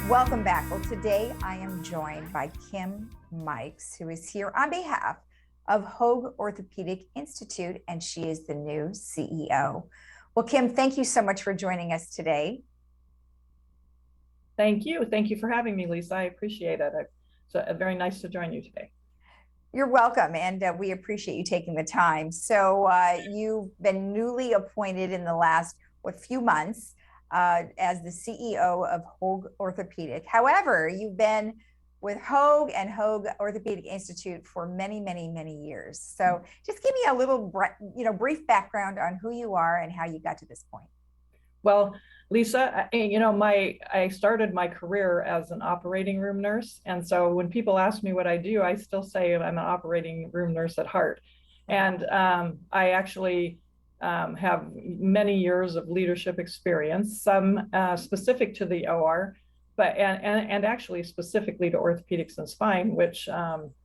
Welcome back. Well, today I am joined by Kim Mikes, who is here on behalf of Hoag Orthopedic Institute, and she is the new CEO. Well, Kim, thank you so much for joining us today. Thank you. Thank you for having me, Lisa. I appreciate it. It's very nice to join you today. You're welcome, and we appreciate you taking the time. So you've been newly appointed in the last few months as the CEO of Hoag Orthopedic. However, you've been with Hoag and Hoag Orthopedic Institute for many, many, many years. So just give me a little, brief background on who you are and how you got to this point. Well, Lisa, I started my career as an operating room nurse. And so when people ask me what I do, I still say I'm an operating room nurse at heart. And I actually have many years of leadership experience, some specific to the OR, but and actually specifically to orthopedics and spine, which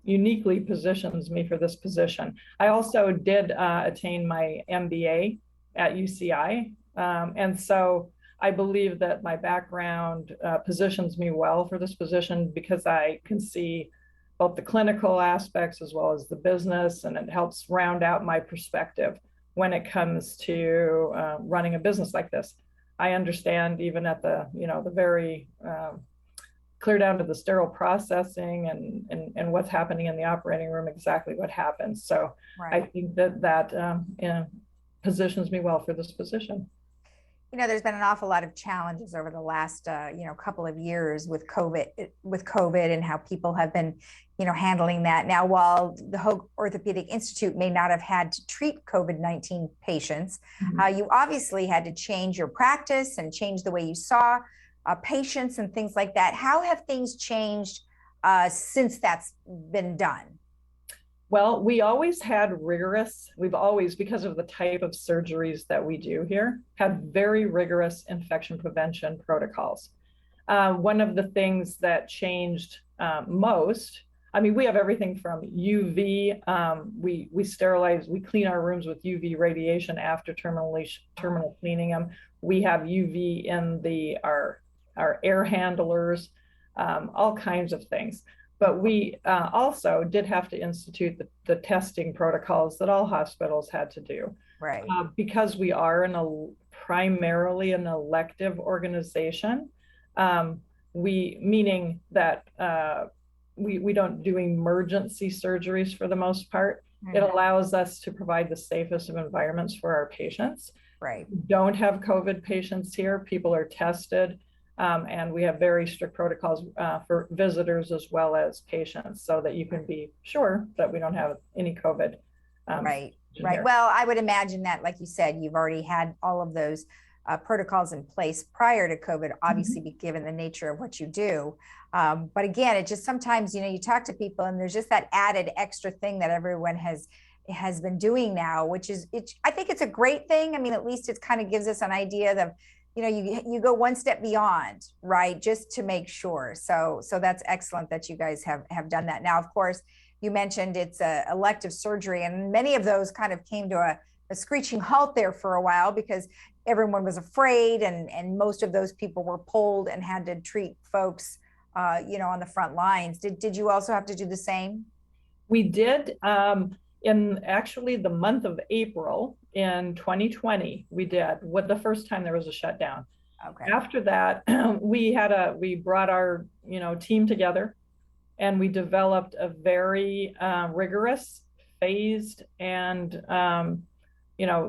uniquely positions me for this position. I also did attain my MBA at UCI. And so I believe that my background positions me well for this position because I can see both the clinical aspects as well as the business, and it helps round out my perspective when it comes to running a business like this. I understand even at the very clear down to the sterile processing and what's happening in the operating room, exactly what happens. So right. I think that positions me well for this position. There's been an awful lot of challenges over the last, couple of years with COVID and how people have been, handling that. Now, while the Hoag Orthopedic Institute may not have had to treat COVID-19 patients, you obviously had to change your practice and change the way you saw patients and things like that. How have things changed since that's been done? Well, we always had we've always, because of the type of surgeries that we do here, had very rigorous infection prevention protocols. One of the things that changed most, we have everything from UV, we sterilize, we clean our rooms with UV radiation after terminal cleaning them. We have UV in our air handlers, all kinds of things. But we also did have to institute the testing protocols that all hospitals had to do. Right. Because we are primarily an elective organization, meaning that we don't do emergency surgeries for the most part. It allows us to provide the safest of environments for our patients. Right. We don't have COVID patients here. People are tested. And we have very strict protocols for visitors as well as patients, so that you can be sure that we don't have any COVID. Right. Well, I would imagine that, like you said, you've already had all of those protocols in place prior to COVID, obviously, given the nature of what you do. But again, it just sometimes, you talk to people and there's just that added extra thing that everyone has been doing now, which is, I think it's a great thing. At least it kind of gives us an idea of, you go one step beyond, right, just to make sure. So that's excellent that you guys have done that. Now, of course, you mentioned it's a elective surgery, and many of those kind of came to a screeching halt there for a while because everyone was afraid, and most of those people were pulled and had to treat folks, on the front lines. Did you also have to do the same? We did. In actually the month of April in 2020, we did the first time there was a shutdown. Okay. After that, we brought our team together, and we developed a very rigorous, phased, and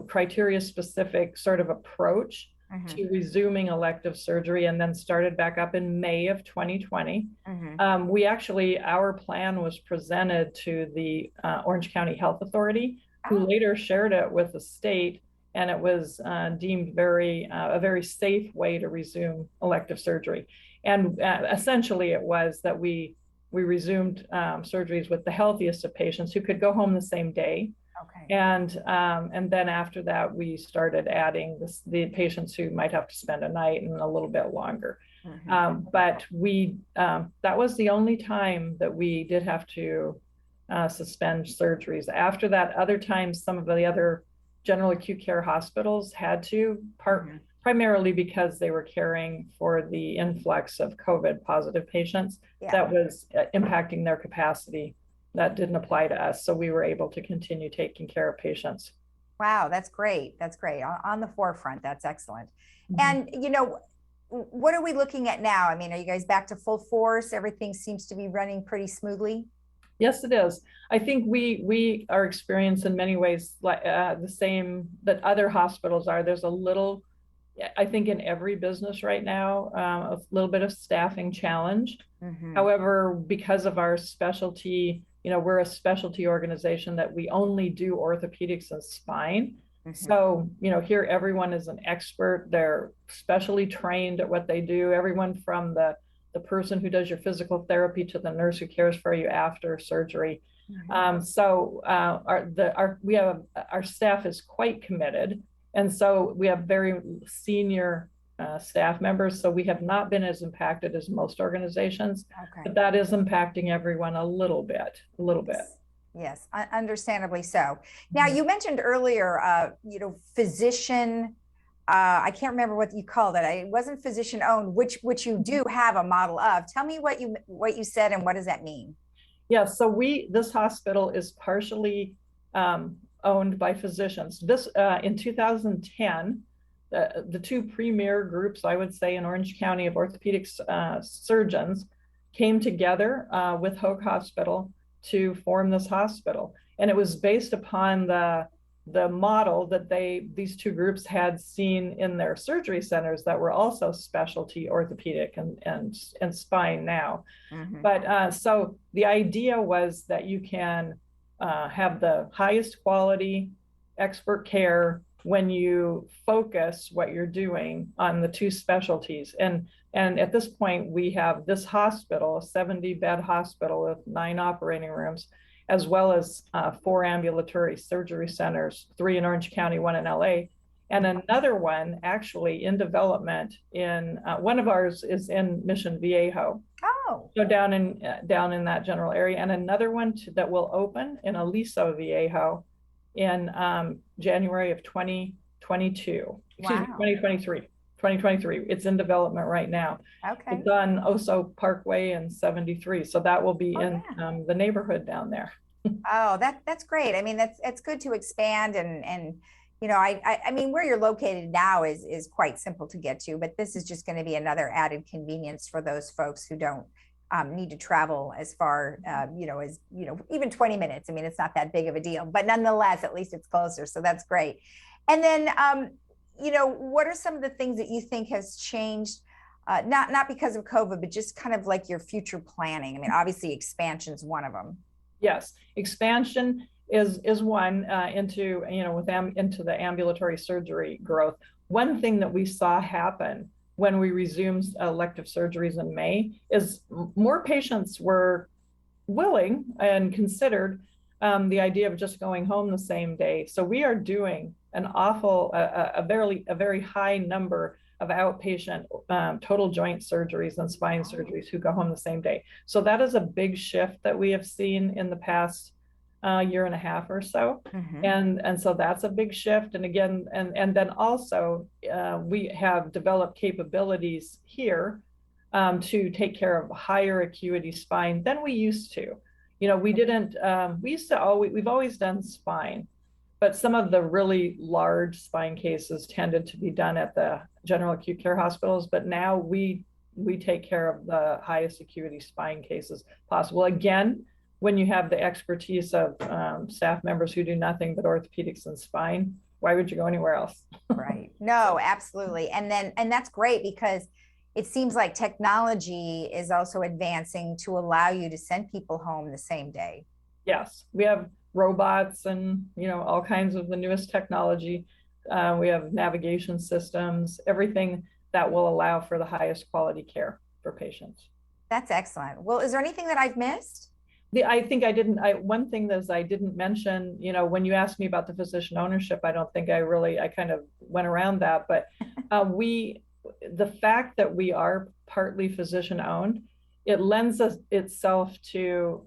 criteria specific sort of approach to resuming elective surgery, and then started back up in May of 2020. Our plan was presented to the Orange County Health Authority, who later shared it with the state, and it was deemed a very safe way to resume elective surgery. And essentially it was that we resumed surgeries with the healthiest of patients who could go home the same day. Okay. And then after that, we started adding the patients who might have to spend a night and a little bit longer. But that was the only time that we did have to suspend surgeries. After that, other times, some of the other general acute care hospitals had to, primarily because they were caring for the influx of COVID positive patients that was impacting their capacity. That didn't apply to us. So we were able to continue taking care of patients. Wow, that's great. That's great. On the forefront, that's excellent. And, you know, what are we looking at now? I mean, are you guys back to full force? Everything seems to be running pretty smoothly. Yes, it is. I think we are experiencing in many ways like the same that other hospitals are. There's a little, I think, in every business right now, a little bit of staffing challenge. However, because of our specialty, you know, we're a specialty organization that we only do orthopedics and spine. So, you know, here everyone is an expert. They're specially trained at what they do. Everyone from the person who does your physical therapy to the nurse who cares for you after surgery. So our staff is quite committed. And so we have very senior staff members. So we have not been as impacted as most organizations, but that is impacting everyone a little bit. Yes, understandably so. Now, you mentioned earlier, you know, physician, I can't remember what you called it. It wasn't physician owned, which you do have a model of. Tell me what you said and what does that mean? Yeah, so this hospital is partially owned by physicians. This in 2010, the two premier groups, I would say, in Orange County of orthopedic surgeons came together with Hoag Hospital to form this hospital. And it was based upon the model that these two groups had seen in their surgery centers that were also specialty orthopedic and spine now. But so the idea was that you can have the highest quality expert care when you focus what you're doing on the two specialties. And at this point, we have this hospital, a 70-bed hospital with 9 operating rooms, as well as 4 ambulatory surgery centers, 3 in Orange County, 1 in LA, and another one actually in development in, one of ours is in Mission Viejo. Oh. So down in that general area, and another one that will open in Aliso Viejo in January of 2022. Excuse me, 2023. It's in development right now. Okay. It's on Oso Parkway and 73. So that will be in the neighborhood down there. Oh, that's great. I mean, it's good to expand and you know, I mean, where you're located now is quite simple to get to, but this is just going to be another added convenience for those folks who don't need to travel as far, you know, as, you know, even 20 minutes. I mean, it's not that big of a deal, but nonetheless, at least it's closer. So that's great. And then, you know, what are some of the things that you think has changed, not because of COVID, but just kind of like your future planning? I mean, obviously expansion's one of them. Yes, expansion is one into, you know, into the ambulatory surgery growth. One thing that we saw happen when we resumed elective surgeries in May is more patients were willing and considered the idea of just going home the same day. So we are doing a very high number of outpatient total joint surgeries and spine surgeries who go home the same day. So that is a big shift that we have seen in the past year and a half or so. And so that's a big shift. And again, and then also we have developed capabilities here to take care of higher acuity spine than we used to. You know, we've always done spine, but some of the really large spine cases tended to be done at the general acute care hospitals. But now we take care of the highest acuity spine cases possible. Again, when you have the expertise of staff members who do nothing but orthopedics and spine, why would you go anywhere else? Right. No, absolutely. And that's great because it seems like technology is also advancing to allow you to send people home the same day. Yes, we have robots and, you know, all kinds of the newest technology. We have navigation systems, everything that will allow for the highest quality care for patients. That's excellent. Well, is there anything that I've missed? I think one thing that I didn't mention, you know, when you asked me about the physician ownership, I don't think I kind of went around that, but the fact that we are partly physician owned, it lends itself to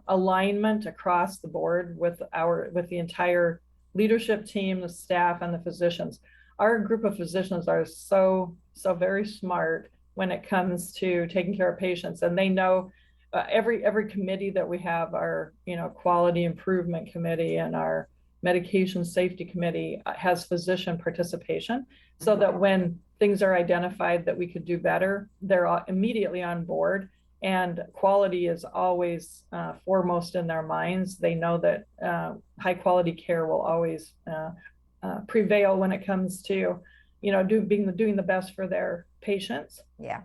alignment across the board with the entire leadership team, the staff, and the physicians. our group of physicians are so very smart when it comes to taking care of patients, and they know every committee that we have, our quality improvement committee and our medication safety committee has physician participation, so that when things are identified that we could do better, they're immediately on board, and quality is always foremost in their minds. They know that high quality care will always prevail when it comes to doing the best for their patients. Yeah.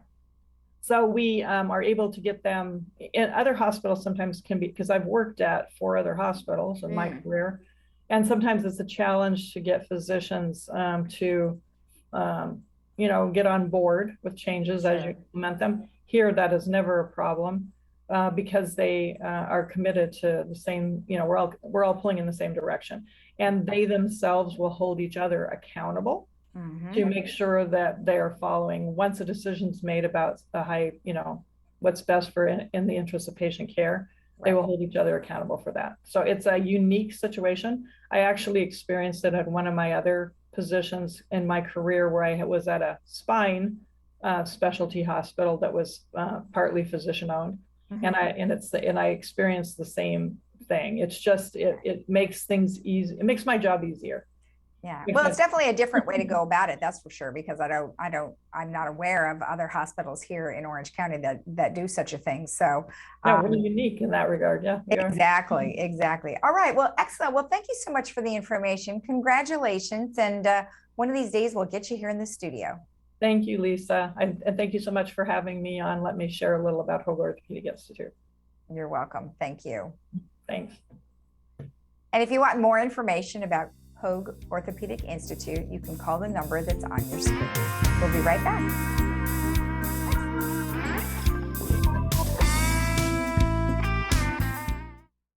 So we are able to get them in other hospitals. Sometimes can be, because I've worked at 4 other hospitals in my career, and sometimes it's a challenge to get physicians to get on board with changes as you implement them. Here, that is never a problem because they are committed to the same. We're all pulling in the same direction, and they themselves will hold each other accountable to make sure that they're following. Once a decision's made about what's best for in the interest of patient care, they will hold each other accountable for that. So it's a unique situation. I actually experienced it at one of my other positions in my career, where I was at a spine specialty hospital that was partly physician owned, and I experienced the same thing. It's just it makes things easy. It makes my job easier. Yeah. Well, it's definitely a different way to go about it. That's for sure, because I'm not aware of other hospitals here in Orange County that do such a thing. So we're unique in that regard. Yeah. Exactly. All right. Well, excellent. Well, thank you so much for the information. Congratulations. And one of these days we'll get you here in the studio. Thank you, Lisa. And thank you so much for having me on. Let me share a little about Hoag Orthopedic Institute. You're welcome. Thank you. Thanks. And if you want more information about Hoag Orthopedic Institute, you can call the number that's on your screen. We'll be right back.